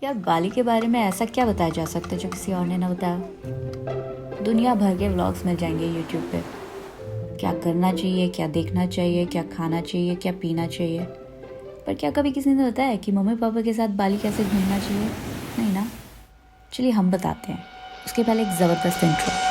यार बाली के बारे में ऐसा क्या बताया जा सकता है जो किसी और ने ना बताया। दुनिया भर के व्लॉग्स मिल जाएंगे यूट्यूब पे। क्या करना चाहिए, क्या देखना चाहिए, क्या खाना चाहिए, क्या पीना चाहिए। पर क्या कभी किसी ने बताया कि मम्मी पापा के साथ बाली कैसे घूमना चाहिए? नहीं ना। चलिए हम बताते हैं। उसके पहले एक ज़बरदस्त इंट्रो।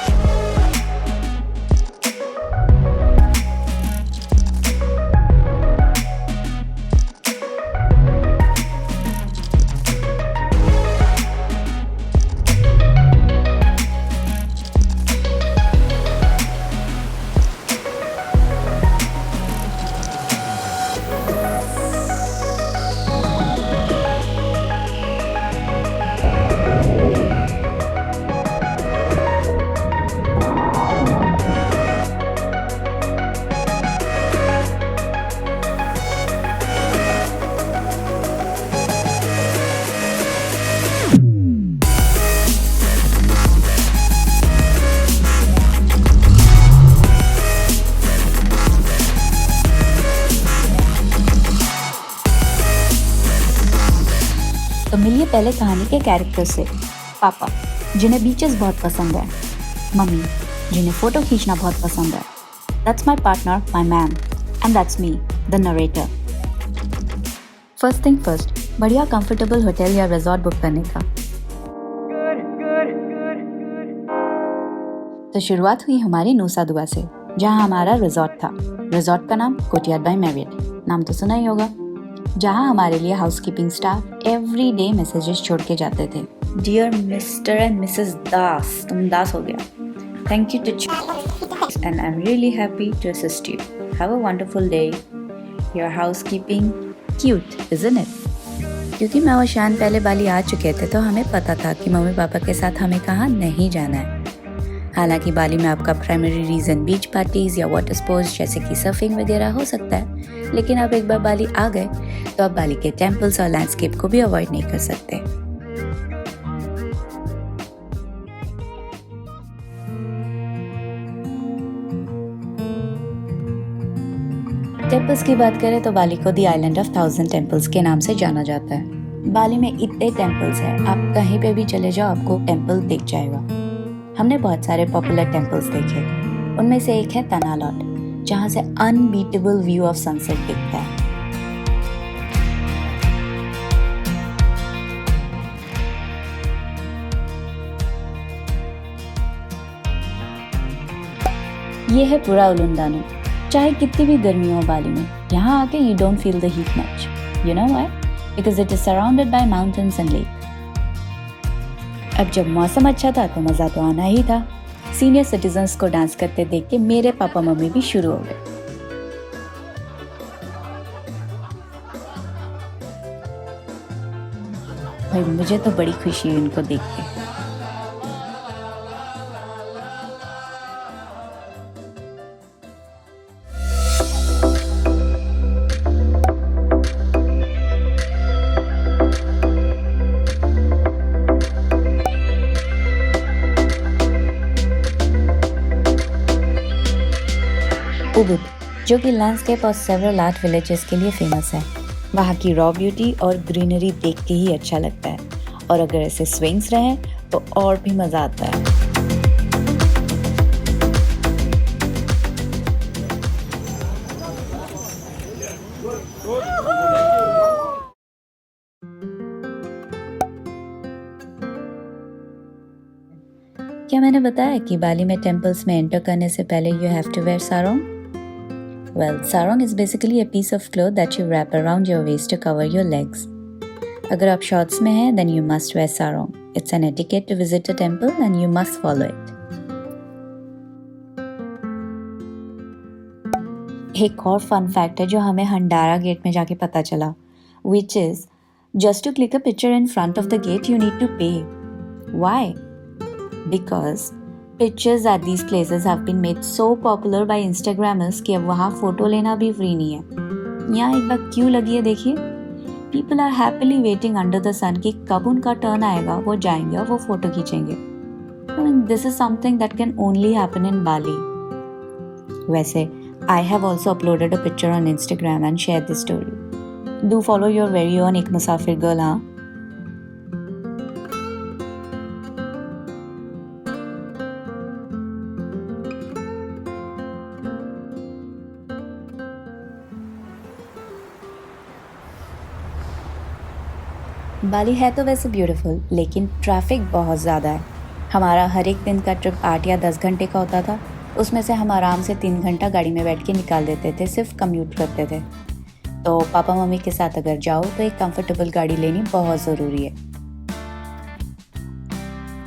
तो मिलिए पहले कहानी के कैरेक्टर से। पापा, जिन्हें बीचेस बहुत पसंद है। मम्मी, जिन्हें फोटो खींचना बहुत पसंद है। That's my partner, my man, and that's me, the narrator. First thing first, बढ़िया कंफर्टेबल होटल या रिजॉर्ट बुक करने का। तो शुरुआत हुई हमारी नूसा दुआ से, जहाँ हमारा रिजॉर्ट था। रिजॉर्ट का नाम कोर्टयार्ड बाय मैरियट, नाम तो सुना ही होगा। जहाँ हमारे लिए housekeeping staff every day messages छोड़ के जाते थे। Dear mister and missus Das, तुम दास हो गया। Thank you too and I am really happy to assist you. Have a wonderful day. Your housekeeping cute, isn't it? क्योंकि मैं और शान पहले बाली आ चुके थे, तो हमें पता था कि मम्मी पापा के साथ हमें कहाँ नहीं जाना है। हालांकि बाली में आपका प्राइमरी रीज़न बीच पार्टीज या वाटर स्पोर्ट्स जैसे कि सर्फिंग वगैरह हो सकता है, लेकिन अब एक बार बाली आ गए तो आप बाली के टेम्पल्स और लैंडस्केप को भी अवॉइड नहीं कर सकते। टेम्पल्स की बात करें तो बाली को दी आइलैंड ऑफ 1000 टेम्पल्स के नाम से जाना जाता है। बाली में इतने टेम्पल्स हैं, आप कहीं पे भी चले जाओ आपको टेम्पल दिख जाएगा। हमने बहुत सारे पॉपुलर टेम्पल्स देखे। उनमें से एक है तना लॉट, जहाँ से अनबीटेबल व्यू ऑफ सनसेट दिखता है। ये है पूरा उलुंदानु। चाहे कितनी भी गर्मी हो बाली में, यहाँ आके you don't feel the heat much. You know why? Because it is surrounded by mountains and lake. अब जब मौसम अच्छा था तो मज़ा तो आना ही था। सीनियर सिटीजन्स को डांस करते देख के मेरे पापा मम्मी भी शुरू हो गए। भाई मुझे तो बड़ी खुशी हुई उनको देख के। उबुद, जो कि लैंडस्केप और सेवरल आर्ट विलेजेस के लिए फेमस है। वहाँ की रॉ ब्यूटी और ग्रीनरी देख के ही अच्छा लगता है, और अगर ऐसे स्विंग्स रहें तो और भी मज़ा आता है। क्या मैंने बताया कि बाली में टेम्पल्स में एंटर करने से पहले you have to wear sarong? Well, sarong is basically a piece of cloth that you wrap around your waist to cover your legs. अगर आप शॉर्ट्स में हैं, then you must wear sarong. It's an etiquette to visit a temple and you must follow it. एक और fun fact है जो हमें Handara gate में जाके पता चला, which is just to click a picture in front of the gate you need to pay. Why? Because pictures at these places have been made so popular by Instagrammers कि अब वहाँ फोटो लेना भी free नहीं है। यहाँ एक बार क्यों लगी है देखिए। People are happily waiting under the sun कि कब उनका टर्न आएगा, वो जाएंगे और वो फोटो खींचेंगे। I mean, this is something that can only happen in Bali. वैसे I have also uploaded a picture on Instagram and shared this story. Do follow your very own एक मुसाफिर गर्ल। हाँ। बाली है तो वैसे ब्यूटीफुल, लेकिन traffic बहुत ज़्यादा है। हमारा हर एक दिन का ट्रिप 8 या 10 घंटे का होता था। उसमें से हम आराम से 3 घंटा गाड़ी में बैठ के निकाल देते थे, सिर्फ कम्यूट करते थे। तो पापा मम्मी के साथ अगर जाओ तो एक कंफर्टेबल गाड़ी लेनी बहुत ज़रूरी है।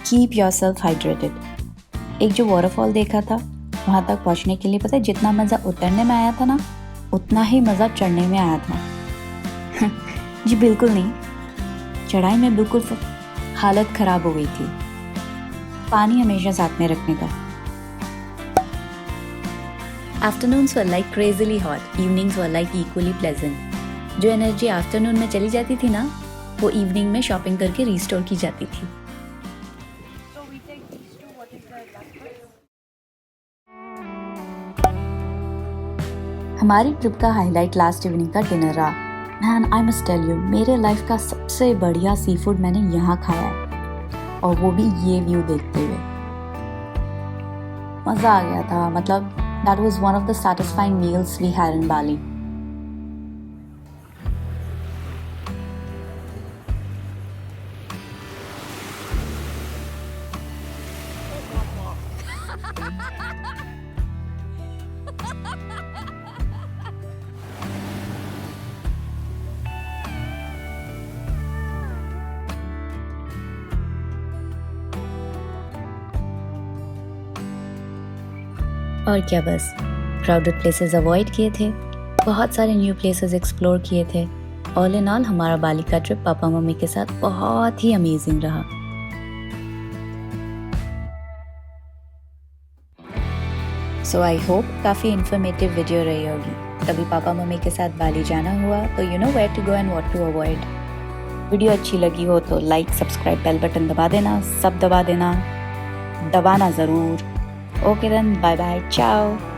Keep yourself hydrated. एक जो वाटरफॉल देखा था, वहाँ तक पहुँचने के लिए पता है जितना मज़ा उतरने में आया था ना, उतना ही मज़ा चढ़ने में आया था। जी बिल्कुल नहीं, चढ़ाई में बिल्कुल हालत ख़राब हो गई थी। पानी हमेशा साथ में रखने का। Afternoons were like crazily hot, evenings were like equally pleasant. जो एनर्जी आफ्टरनून में चली जाती थी ना, वो इवनिंग में शॉपिंग करके रिस्टोर की जाती थी। हमारी ट्रिप का हाईलाइट लास्ट इवनिंग का डिनर रहा। Man, I must tell you, मेरे लाइफ का सबसे बढ़िया सी फूड मैंने यहाँ खाया है, और वो भी ये व्यू देखते हुए। मज़ा आ गया था। मतलब that was one of the satisfying meals we had in Bali. और क्या, बस क्राउडेड प्लेसेस अवॉइड किए थे, बहुत सारे न्यू प्लेसेस एक्सप्लोर किए थे। ऑल इन ऑल हमारा बाली का ट्रिप पापा मम्मी के साथ बहुत ही अमेजिंग रहा। सो आई होप काफ़ी इन्फॉर्मेटिव वीडियो रही होगी। कभी पापा मम्मी के साथ बाली जाना हुआ तो you know where to go and what to avoid. Video अच्छी लगी हो तो लाइक, सब्सक्राइब, बेल बटन दबा देना, सब दबा देना, दबाना ज़रूर। Okay then, bye bye, ciao.